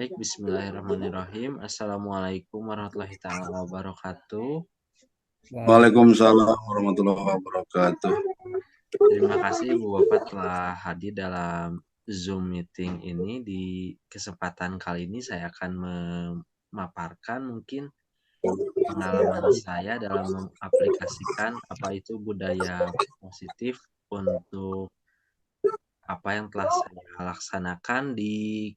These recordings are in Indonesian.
Baik, bismillahirrahmanirrahim. Assalamualaikum warahmatullahi taala wabarakatuh. Waalaikumsalam warahmatullahi wabarakatuh. Terima kasih Ibu Bapak telah hadir dalam Zoom meeting ini. Di kesempatan kali ini saya akan memaparkan mungkin pengalaman saya dalam mengaplikasikan apa itu budaya positif untuk apa yang telah saya laksanakan di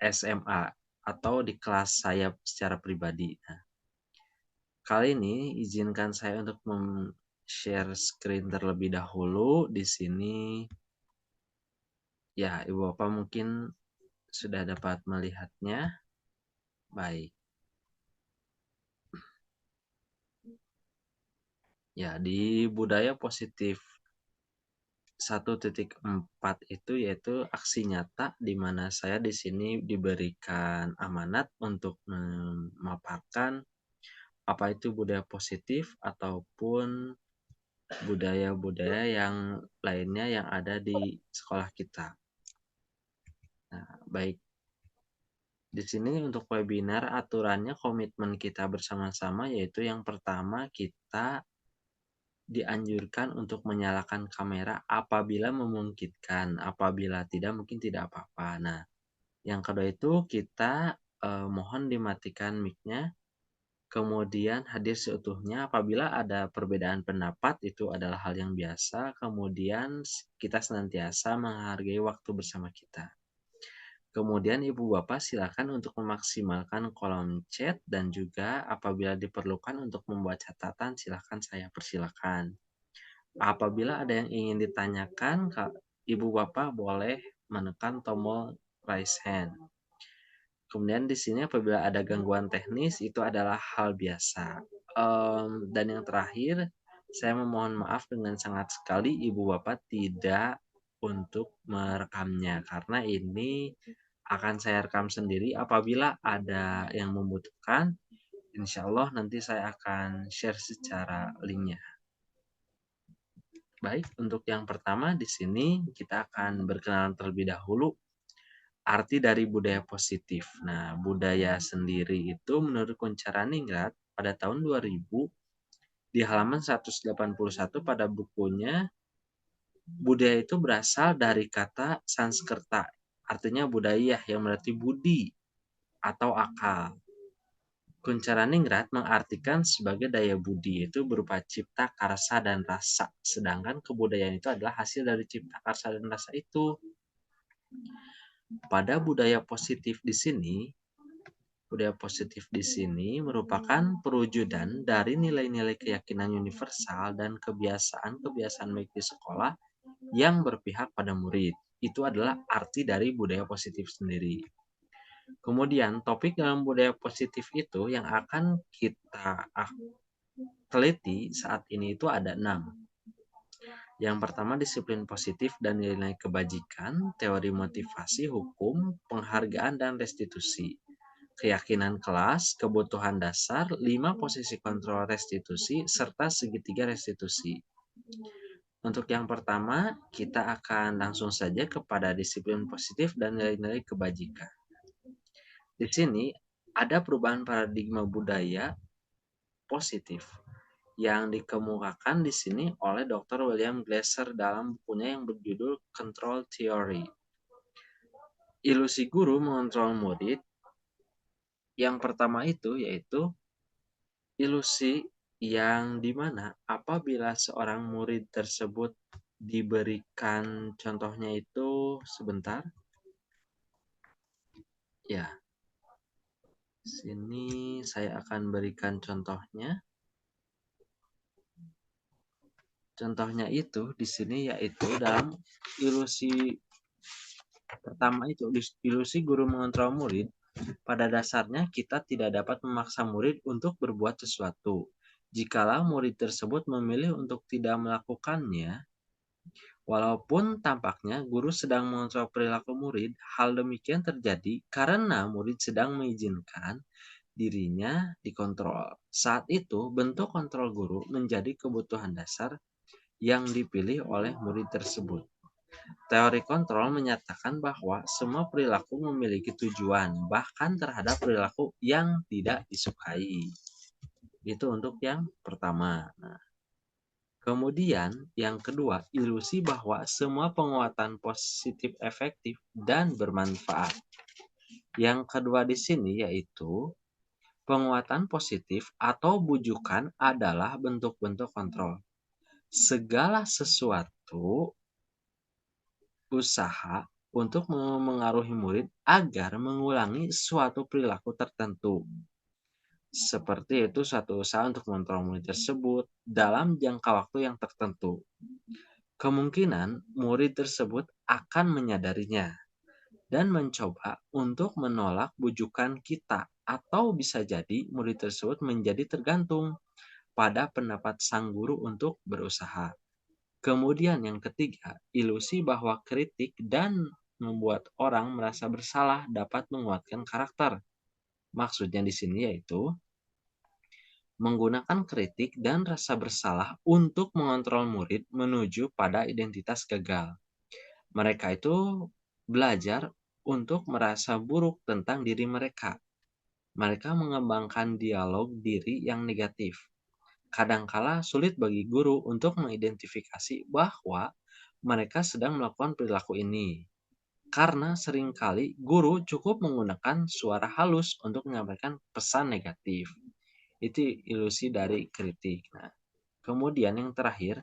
SMA atau di kelas saya secara pribadi. Nah, kali ini izinkan saya untuk share screen terlebih dahulu. Di sini ya Ibu Bapak mungkin sudah dapat melihatnya. Baik. Ya, di budaya positif 1.4 itu yaitu aksi nyata di mana saya di sini diberikan amanat untuk memaparkan apa itu budaya positif ataupun budaya-budaya yang lainnya yang ada di sekolah kita. Nah, baik. Di sini untuk webinar aturannya komitmen kita bersama-sama yaitu yang pertama kita dianjurkan untuk menyalakan kamera apabila memungkinkan, apabila tidak mungkin tidak apa-apa. Nah, yang kedua itu kita mohon dimatikan mic-nya, kemudian hadir seutuhnya apabila ada perbedaan pendapat itu adalah hal yang biasa, kemudian kita senantiasa menghargai waktu bersama kita. Kemudian Ibu Bapak silakan untuk memaksimalkan kolom chat dan juga apabila diperlukan untuk membuat catatan silakan saya persilakan. Apabila ada yang ingin ditanyakan, Ibu Bapak boleh menekan tombol raise hand. Kemudian di sini apabila ada gangguan teknis itu adalah hal biasa. Dan yang terakhir, saya memohon maaf dengan sangat sekali Ibu Bapak tidak untuk merekamnya karena ini akan saya rekam sendiri. Apabila ada yang membutuhkan, insya Allah nanti saya akan share secara linknya. Baik, untuk yang pertama di sini kita akan berkenalan terlebih dahulu arti dari budaya positif. Nah, budaya sendiri itu menurut Kuncharaningrat pada tahun 2000 di halaman 181 pada bukunya budaya itu berasal dari kata Sanskerta, artinya budaya yang berarti budi atau akal. Kuncharaningrat mengartikan sebagai daya budi itu berupa cipta, karsa, dan rasa. Sedangkan kebudayaan itu adalah hasil dari cipta, karsa, dan rasa itu. Pada budaya positif di sini, budaya positif di sini merupakan perwujudan dari nilai-nilai keyakinan universal dan kebiasaan-kebiasaan baik di sekolah yang berpihak pada murid. Itu adalah arti dari budaya positif sendiri. Kemudian topik dalam budaya positif itu yang akan kita teliti saat ini itu ada 6. Yang pertama disiplin positif dan nilai kebajikan, teori motivasi, hukum, penghargaan dan restitusi. Keyakinan kelas, kebutuhan dasar, 5 posisi kontrol restitusi, serta segitiga restitusi. Untuk yang pertama, kita akan langsung saja kepada disiplin positif dan nilai-nilai kebajikan. Di sini ada perubahan paradigma budaya positif yang dikemukakan di sini oleh Dr. William Glasser dalam bukunya yang berjudul Control Theory. Ilusi guru mengontrol murid. Yang pertama itu yaitu ilusi yang dimana apabila seorang murid tersebut diberikan contohnya itu sebentar. Ya, sini saya akan berikan contohnya. Contohnya itu di sini yaitu dalam ilusi pertama itu ilusi guru mengontrol murid. Pada dasarnya kita tidak dapat memaksa murid untuk berbuat sesuatu. Jikalau murid tersebut memilih untuk tidak melakukannya, walaupun tampaknya guru sedang mengontrol perilaku murid, hal demikian terjadi karena murid sedang mengizinkan dirinya dikontrol. Saat itu, bentuk kontrol guru menjadi kebutuhan dasar yang dipilih oleh murid tersebut. Teori kontrol menyatakan bahwa semua perilaku memiliki tujuan, bahkan terhadap perilaku yang tidak disukai. Itu untuk yang pertama. Nah, kemudian yang kedua, ilusi bahwa semua penguatan positif efektif dan bermanfaat. Yang kedua di sini yaitu penguatan positif atau bujukan adalah bentuk-bentuk kontrol. Segala sesuatu usaha untuk memengaruhi murid agar mengulangi suatu perilaku tertentu. Seperti itu suatu usaha untuk mengontrol murid tersebut dalam jangka waktu yang tertentu. Kemungkinan murid tersebut akan menyadarinya dan mencoba untuk menolak bujukan kita, atau bisa jadi murid tersebut menjadi tergantung pada pendapat sang guru untuk berusaha. Kemudian yang ketiga, ilusi bahwa kritik dan membuat orang merasa bersalah dapat menguatkan karakter. Maksudnya di sini yaitu menggunakan kritik dan rasa bersalah untuk mengontrol murid menuju pada identitas gagal. Mereka itu belajar untuk merasa buruk tentang diri mereka. Mereka mengembangkan dialog diri yang negatif. Kadangkala sulit bagi guru untuk mengidentifikasi bahwa mereka sedang melakukan perilaku ini. Karena seringkali guru cukup menggunakan suara halus untuk menyampaikan pesan negatif. Itu ilusi dari kritik. Nah, kemudian yang terakhir,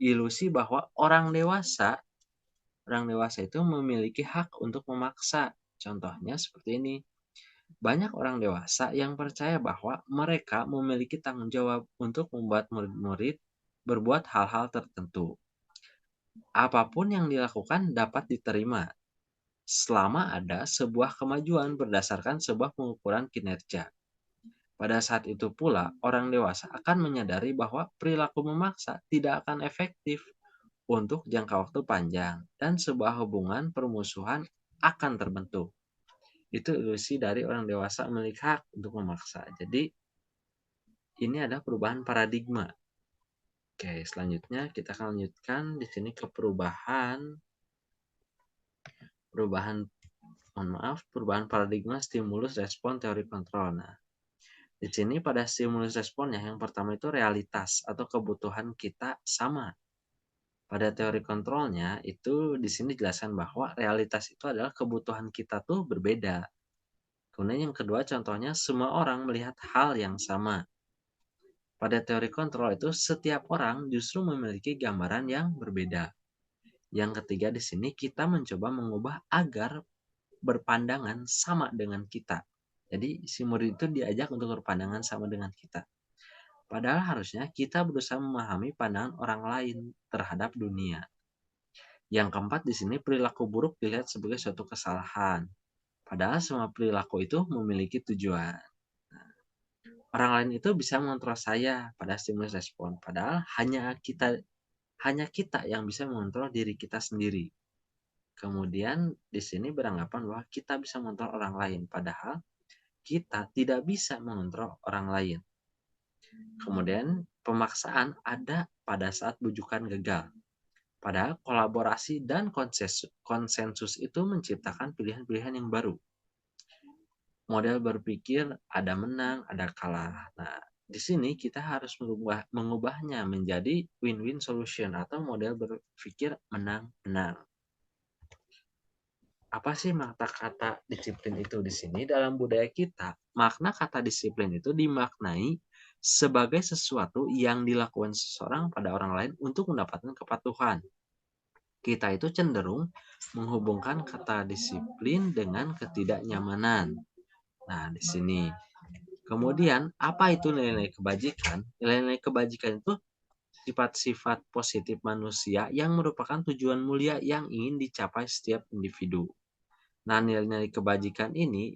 ilusi bahwa orang dewasa itu memiliki hak untuk memaksa. Contohnya seperti ini. Banyak orang dewasa yang percaya bahwa mereka memiliki tanggung jawab untuk membuat murid-murid berbuat hal-hal tertentu. Apapun yang dilakukan dapat diterima selama ada sebuah kemajuan berdasarkan sebuah pengukuran kinerja. Pada saat itu pula, orang dewasa akan menyadari bahwa perilaku memaksa tidak akan efektif untuk jangka waktu panjang dan sebuah hubungan permusuhan akan terbentuk. Itu ilusi dari orang dewasa memiliki hak untuk memaksa. Jadi ini ada perubahan paradigma. Oke, selanjutnya kita akan lanjutkan di sini ke perubahan paradigma stimulus respon teori kontrol. Nah, di sini pada stimulus responnya yang pertama itu realitas atau kebutuhan kita sama. Pada teori kontrolnya itu di sini dijelaskan bahwa realitas itu adalah kebutuhan kita tuh berbeda. Kemudian yang kedua contohnya semua orang melihat hal yang sama. Pada teori kontrol itu setiap orang justru memiliki gambaran yang berbeda. Yang ketiga di sini kita mencoba mengubah agar berpandangan sama dengan kita. Jadi si murid itu diajak untuk berpandangan sama dengan kita. Padahal harusnya kita berusaha memahami pandangan orang lain terhadap dunia. Yang keempat di sini perilaku buruk dilihat sebagai suatu kesalahan. Padahal semua perilaku itu memiliki tujuan. Orang lain itu bisa mengontrol saya pada stimulus respon. Padahal hanya kita yang bisa mengontrol diri kita sendiri. Kemudian di sini beranggapan bahwa kita bisa mengontrol orang lain. Padahal kita tidak bisa mengontrol orang lain. Kemudian pemaksaan ada pada saat bujukan gagal. Padahal kolaborasi dan konsensus itu menciptakan pilihan-pilihan yang baru. Model berpikir ada menang, ada kalah. Nah, di sini kita harus mengubahnya menjadi win-win solution atau model berpikir menang-menang. Apa sih makna kata disiplin itu di sini? Dalam budaya kita, makna kata disiplin itu dimaknai sebagai sesuatu yang dilakukan seseorang pada orang lain untuk mendapatkan kepatuhan. Kita itu cenderung menghubungkan kata disiplin dengan ketidaknyamanan. Nah, di sini. Kemudian, apa itu nilai-nilai kebajikan? Nilai-nilai kebajikan itu sifat-sifat positif manusia yang merupakan tujuan mulia yang ingin dicapai setiap individu. Nah, nilai-nilai kebajikan ini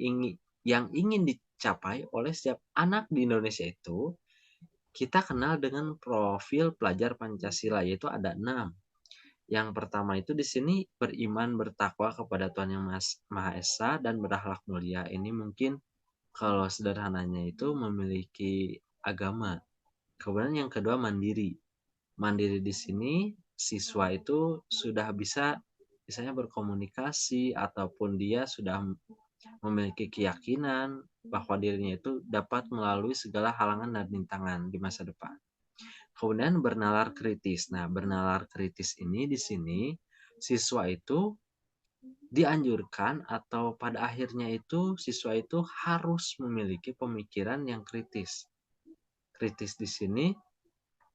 yang ingin dicapai oleh setiap anak di Indonesia itu kita kenal dengan profil pelajar Pancasila, yaitu ada 6. Yang pertama itu di sini beriman bertakwa kepada Tuhan Yang Maha Esa dan berakhlak mulia. Ini mungkin kalau sederhananya itu memiliki agama. Kemudian yang kedua mandiri. Mandiri di sini siswa itu sudah bisa misalnya berkomunikasi ataupun dia sudah memiliki keyakinan bahwa dirinya itu dapat melalui segala halangan dan rintangan di masa depan. Kemudian bernalar kritis. Nah, bernalar kritis ini di sini siswa itu dianjurkan atau pada akhirnya itu siswa itu harus memiliki pemikiran yang kritis. Kritis di sini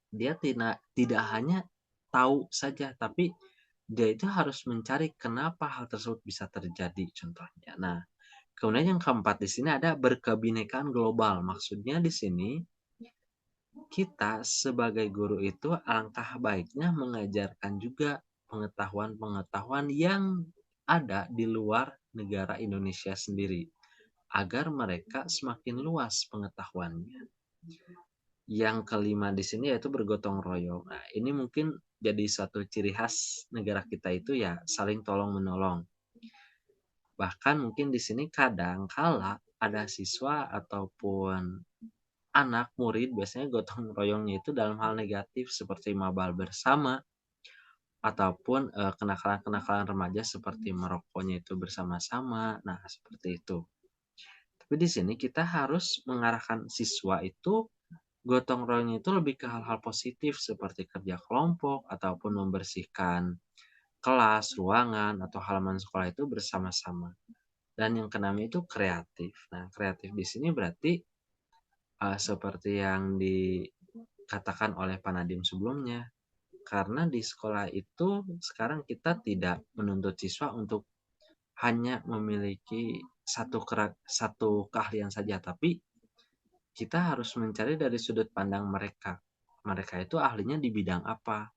dia tidak hanya tahu saja, tapi dia itu harus mencari kenapa hal tersebut bisa terjadi contohnya. Nah, kemudian yang keempat di sini ada berkebinekaan global. Maksudnya di sini kita sebagai guru itu alangkah baiknya mengajarkan juga pengetahuan-pengetahuan yang ada di luar negara Indonesia sendiri agar mereka semakin luas pengetahuannya. Yang kelima di sini yaitu bergotong royong. Nah, ini mungkin jadi satu ciri khas negara kita itu ya saling tolong menolong. Bahkan mungkin di sini kadang kala ada siswa ataupun anak murid biasanya gotong royongnya itu dalam hal negatif seperti mabal bersama ataupun kenakalan-kenakalan remaja seperti merokoknya itu bersama-sama. Nah, seperti itu. Tapi di sini kita harus mengarahkan siswa itu gotong royongnya itu lebih ke hal-hal positif seperti kerja kelompok ataupun membersihkan kelas, ruangan, atau halaman sekolah itu bersama-sama. Dan yang keenam itu kreatif. Nah, kreatif di sini berarti seperti yang dikatakan oleh Pak Nadiem sebelumnya, karena di sekolah itu sekarang kita tidak menuntut siswa untuk hanya memiliki satu keahlian saja, tapi kita harus mencari dari sudut pandang mereka. Mereka itu ahlinya di bidang apa?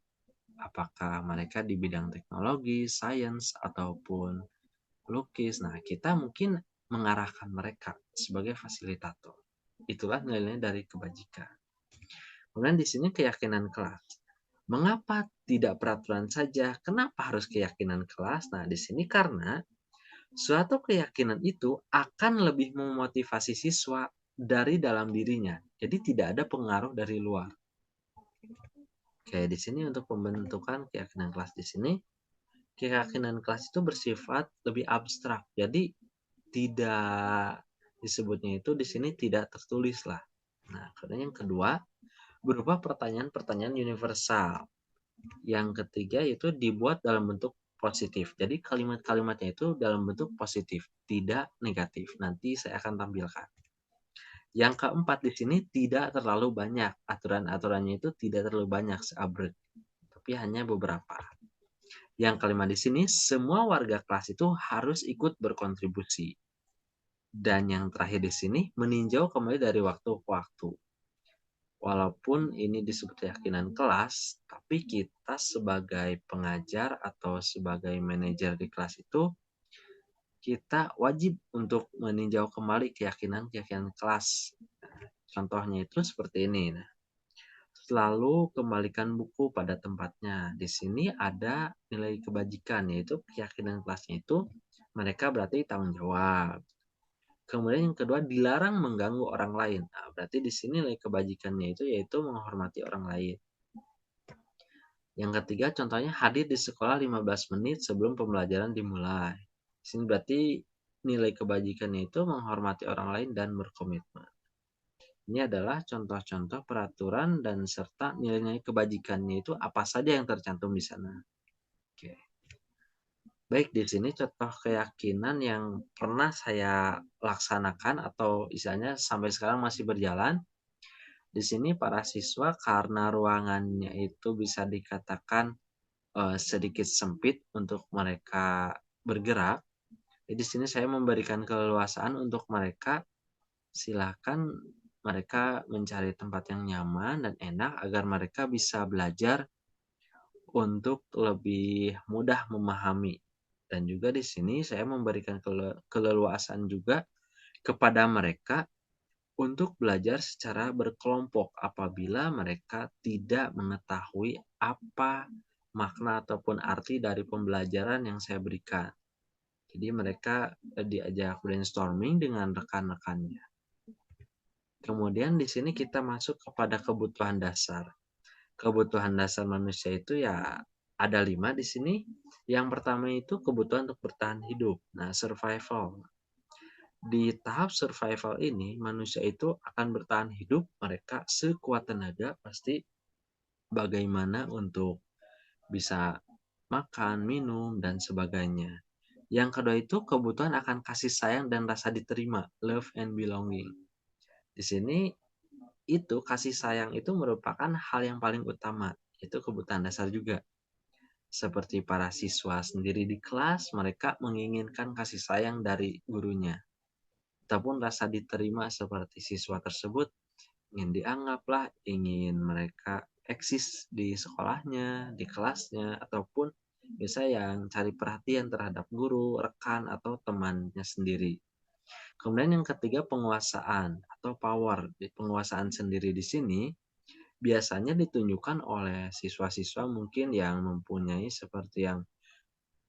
Apakah mereka di bidang teknologi, sains, ataupun lukis? Nah, kita mungkin mengarahkan mereka sebagai fasilitator. Itulah nilai-nilai dari kebajikan. Kemudian di sini keyakinan kelas. Mengapa tidak peraturan saja? Kenapa harus keyakinan kelas? Nah, di sini karena suatu keyakinan itu akan lebih memotivasi siswa dari dalam dirinya. Jadi tidak ada pengaruh dari luar. Oke, di sini untuk pembentukan keyakinan kelas di sini, keyakinan kelas itu bersifat lebih abstrak. Jadi tidak disebutnya itu di sini tidak tertulis lah. Nah, kemudian yang kedua berupa pertanyaan-pertanyaan universal. Yang ketiga itu dibuat dalam bentuk positif. Jadi kalimat-kalimatnya itu dalam bentuk positif, tidak negatif. Nanti saya akan tampilkan. Yang keempat di sini tidak terlalu banyak. Aturan-aturannya itu tidak terlalu banyak seabrek, tapi hanya beberapa. Yang kelima di sini semua warga kelas itu harus ikut berkontribusi. Dan yang terakhir di sini meninjau kembali dari waktu ke waktu. Walaupun ini disebut keyakinan kelas, tapi kita sebagai pengajar atau sebagai manajer di kelas itu, kita wajib untuk meninjau kembali keyakinan-keyakinan kelas. Contohnya itu seperti ini. Nah, selalu kembalikan buku pada tempatnya. Di sini ada nilai kebajikan, yaitu keyakinan kelasnya itu mereka berarti tanggung jawab. Kemudian yang kedua, dilarang mengganggu orang lain. Nah, berarti di sini nilai kebajikannya itu yaitu menghormati orang lain. Yang ketiga, contohnya hadir di sekolah 15 menit sebelum pembelajaran dimulai. Di sini berarti nilai kebajikannya itu menghormati orang lain dan berkomitmen. Ini adalah contoh-contoh peraturan dan serta nilai-nilai kebajikannya itu apa saja yang tercantum di sana. Oke. Baik, di sini contoh keyakinan yang pernah saya laksanakan atau istilahnya sampai sekarang masih berjalan. Di sini para siswa karena ruangannya itu bisa dikatakan sedikit sempit untuk mereka bergerak. Jadi di sini saya memberikan keleluasaan untuk mereka, silakan mereka mencari tempat yang nyaman dan enak agar mereka bisa belajar untuk lebih mudah memahami. Dan juga di sini saya memberikan keleluasaan juga kepada mereka untuk belajar secara berkelompok apabila mereka tidak mengetahui apa makna ataupun arti dari pembelajaran yang saya berikan. Jadi mereka diajak brainstorming dengan rekan-rekannya. Kemudian di sini kita masuk kepada kebutuhan dasar. Kebutuhan dasar manusia itu ya Ada 5 di sini. Yang pertama itu kebutuhan untuk bertahan hidup. Nah, survival. Di tahap survival ini, manusia itu akan bertahan hidup, mereka sekuat tenaga pasti bagaimana untuk bisa makan, minum, dan sebagainya. Yang kedua itu kebutuhan akan kasih sayang dan rasa diterima, love and belonging. Di sini itu kasih sayang itu merupakan hal yang paling utama, itu kebutuhan dasar juga. Seperti para siswa sendiri di kelas, mereka menginginkan kasih sayang dari gurunya. Ataupun rasa diterima seperti siswa tersebut ingin dianggaplah, ingin mereka eksis di sekolahnya, di kelasnya, ataupun biasa yang cari perhatian terhadap guru, rekan, atau temannya sendiri. Kemudian yang ketiga penguasaan atau power. Di penguasaan sendiri di sini biasanya ditunjukkan oleh siswa-siswa mungkin yang mempunyai seperti yang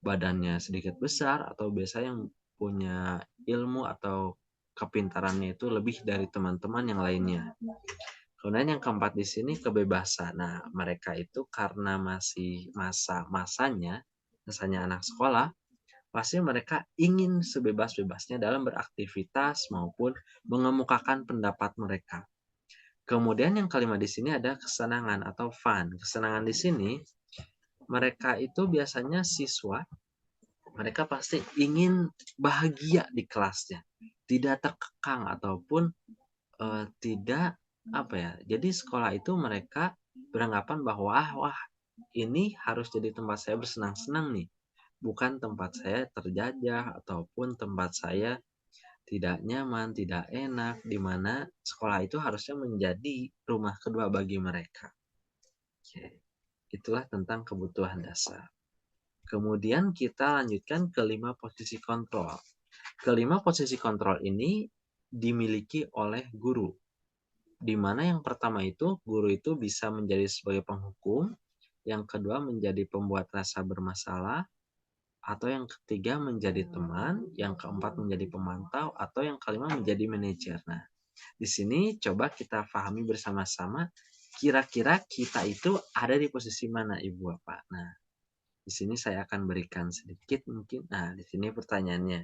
badannya sedikit besar atau biasa yang punya ilmu atau kepintarannya itu lebih dari teman-teman yang lainnya. Kemudian yang keempat di sini kebebasan. Nah, mereka itu karena masih masanya anak sekolah, pasti mereka ingin sebebas-bebasnya dalam beraktivitas maupun mengemukakan pendapat mereka. Kemudian yang kelima di sini ada kesenangan atau fun. Kesenangan di sini mereka itu biasanya siswa, mereka pasti ingin bahagia di kelasnya, tidak terkekang ataupun tidak apa ya. Jadi sekolah itu mereka beranggapan bahwa wah ini harus jadi tempat saya bersenang-senang nih, bukan tempat saya terjajah ataupun tempat saya tidak nyaman, tidak enak, di mana sekolah itu harusnya menjadi rumah kedua bagi mereka. Oke. Itulah tentang kebutuhan dasar. Kemudian kita lanjutkan ke 5 posisi kontrol. Kelima posisi kontrol ini dimiliki oleh guru. Di mana yang pertama itu guru itu bisa menjadi sebagai penghukum, yang kedua menjadi pembuat rasa bermasalah, atau yang ketiga menjadi teman, yang keempat menjadi pemantau, atau yang kelima menjadi manajer. Nah, di sini coba kita pahami bersama-sama kira-kira kita itu ada di posisi mana Ibu Bapak. Nah, di sini saya akan berikan sedikit mungkin. Nah, di sini pertanyaannya.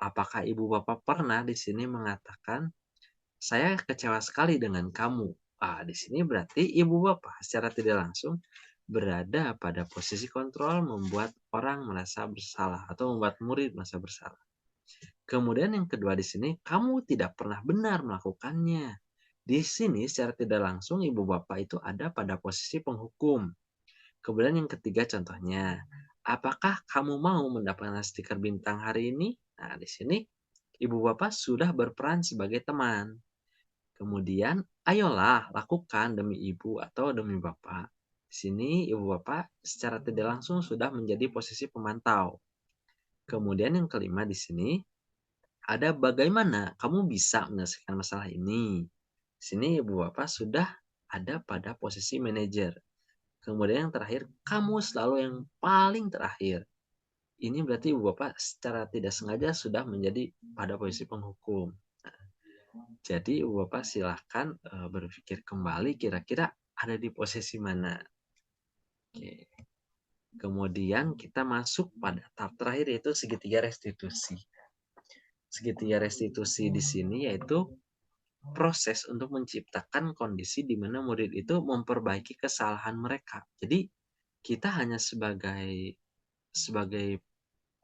Apakah Ibu Bapak pernah di sini mengatakan saya kecewa sekali dengan kamu? Ah, di sini berarti Ibu Bapak secara tidak langsung berada pada posisi kontrol membuat orang merasa bersalah atau membuat murid merasa bersalah. Kemudian yang kedua di sini, kamu tidak pernah benar melakukannya. Di sini secara tidak langsung Ibu Bapak itu ada pada posisi penghukum. Kemudian yang ketiga contohnya, apakah kamu mau mendapatkan stiker bintang hari ini? Nah, di sini Ibu Bapak sudah berperan sebagai teman. Kemudian, ayolah lakukan demi ibu atau demi bapak. Di sini ibu bapak secara tidak langsung sudah menjadi posisi pemantau. Kemudian yang kelima di sini ada bagaimana kamu bisa menyelesaikan masalah ini. Di sini ibu bapak sudah ada pada posisi manajer. Kemudian yang terakhir, kamu selalu yang paling terakhir. Ini berarti ibu bapak secara tidak sengaja sudah menjadi pada posisi penghukum. Jadi Ibu Bapak silahkan berpikir kembali kira-kira ada di posisi mana. Oke. Kemudian kita masuk pada tahap terakhir yaitu segitiga restitusi. Segitiga restitusi di sini yaitu proses untuk menciptakan kondisi di mana murid itu memperbaiki kesalahan mereka. Jadi kita hanya sebagai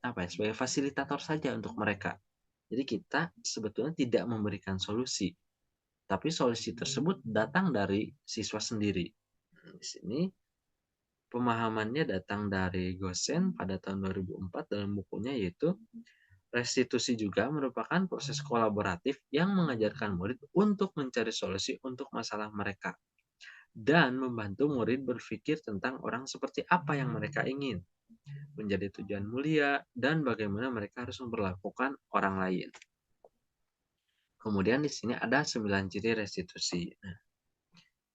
apa ya, sebagai fasilitator saja untuk mereka. Jadi kita sebetulnya tidak memberikan solusi. Tapi solusi tersebut datang dari siswa sendiri. Di sini pemahamannya datang dari Gosen pada tahun 2004 dalam bukunya yaitu restitusi juga merupakan proses kolaboratif yang mengajarkan murid untuk mencari solusi untuk masalah mereka dan membantu murid berpikir tentang orang seperti apa yang mereka ingin, menjadi tujuan mulia, dan bagaimana mereka harus memperlakukan orang lain. Kemudian di sini ada 9 ciri restitusi. Nah,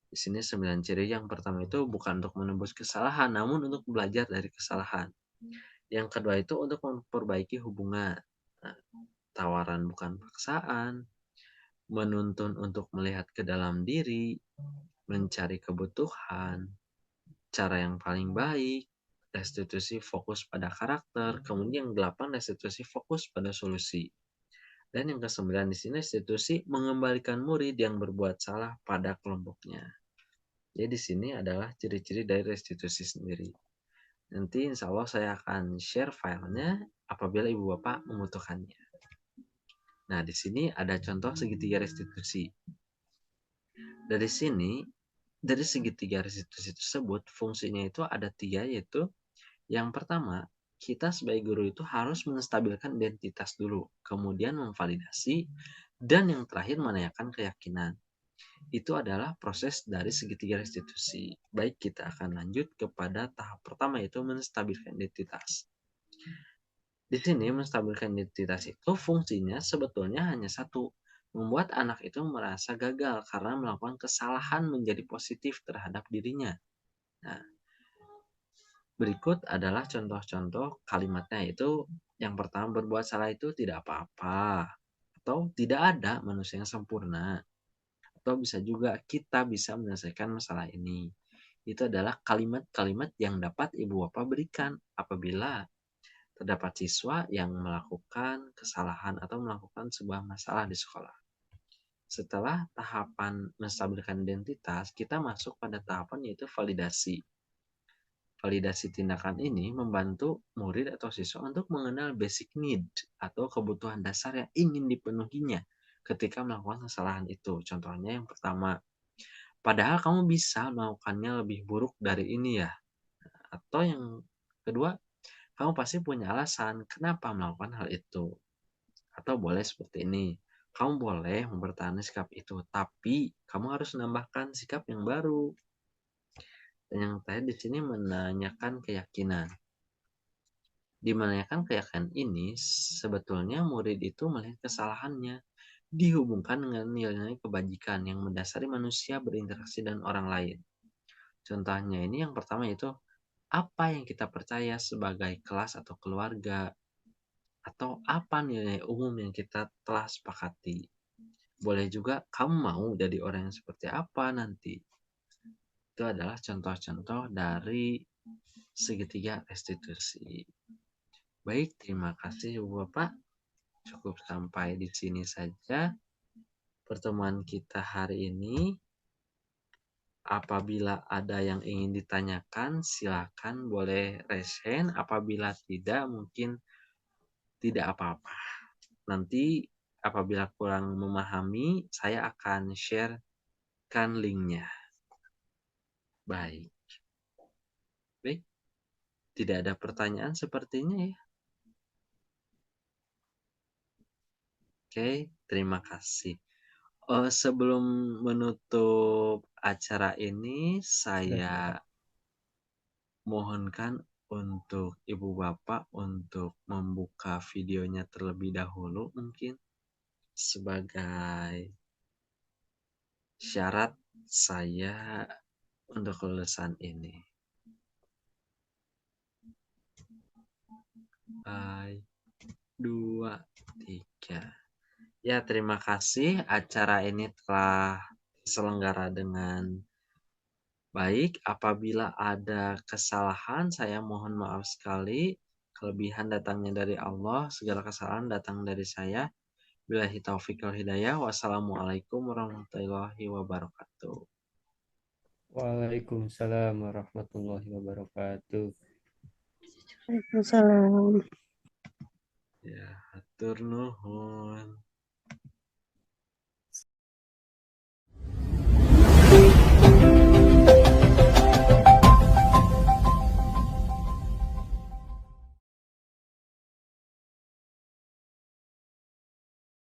di sini 9 ciri. Yang pertama itu bukan untuk menembus kesalahan, namun untuk belajar dari kesalahan. Yang kedua itu untuk memperbaiki hubungan. Nah, tawaran bukan paksaan, menuntun untuk melihat ke dalam diri, mencari kebutuhan, cara yang paling baik, restitusi fokus pada karakter, kemudian yang 8 restitusi fokus pada solusi. Dan yang ke-9 di sini restitusi mengembalikan murid yang berbuat salah pada kelompoknya. Jadi di sini adalah ciri-ciri dari restitusi sendiri. Nanti insya Allah saya akan share filenya apabila ibu bapak membutuhkannya. Nah di sini ada contoh segitiga restitusi. Dari sini, dari segitiga restitusi tersebut, fungsinya itu ada 3, yaitu yang pertama, kita sebagai guru itu harus menstabilkan identitas dulu, kemudian memvalidasi, dan yang terakhir menanyakan keyakinan. Itu adalah proses dari segitiga restitusi. Baik, kita akan lanjut kepada tahap pertama, yaitu menstabilkan identitas. Di sini menstabilkan identitas itu fungsinya sebetulnya hanya satu, membuat anak itu merasa gagal karena melakukan kesalahan menjadi positif terhadap dirinya. Nah, berikut adalah contoh-contoh kalimatnya, yaitu yang pertama, berbuat salah itu tidak apa-apa, atau tidak ada manusia yang sempurna, atau bisa juga kita bisa menyelesaikan masalah ini. Itu adalah kalimat-kalimat yang dapat ibu bapak berikan apabila terdapat siswa yang melakukan kesalahan atau melakukan sebuah masalah di sekolah. Setelah tahapan menstabilkan identitas, kita masuk pada tahapan yaitu validasi. Validasi tindakan ini membantu murid atau siswa untuk mengenal basic need atau kebutuhan dasar yang ingin dipenuhinya ketika melakukan kesalahan itu. Contohnya yang pertama, padahal kamu bisa melakukannya lebih buruk dari ini ya. Atau yang kedua, kamu pasti punya alasan kenapa melakukan hal itu. Atau boleh seperti ini, kamu boleh mempertahankan sikap itu, tapi kamu harus menambahkan sikap yang baru. Dan yang terakhir di sini menanyakan keyakinan. Di menanyakan keyakinan ini, sebetulnya murid itu melihat kesalahannya dihubungkan dengan nilai-nilai kebajikan yang mendasari manusia berinteraksi dengan orang lain. Contohnya ini yang pertama itu, apa yang kita percaya sebagai kelas atau keluarga, atau apa nilai umum yang kita telah sepakati. Boleh juga kamu mau jadi orang yang seperti apa nanti. Itu adalah contoh-contoh dari segitiga restitusi. Baik, terima kasih Ibu Bapak. Cukup sampai di sini saja pertemuan kita hari ini. Apabila ada yang ingin ditanyakan, silakan boleh raise hand. Apabila tidak, mungkin tidak apa-apa. Nanti apabila kurang memahami, saya akan sharekan linknya. Baik. Baik. Tidak ada pertanyaan sepertinya ya. Oke, terima kasih. Sebelum menutup acara ini, saya mohonkan untuk Ibu Bapak untuk membuka videonya terlebih dahulu mungkin sebagai syarat saya untuk kelulusan ini. Baik, 2, 3. Ya, terima kasih. Acara ini telah terselenggara dengan baik. Apabila ada kesalahan, saya mohon maaf sekali. Kelebihan datangnya dari Allah, segala kesalahan datang dari saya. Billahi taufiq wal hidayah. Wassalamualaikum warahmatullahi wabarakatuh. Waalaikumsalam warahmatullahi wabarakatuh. Waalaikumsalam. Ya, hatur nuhun.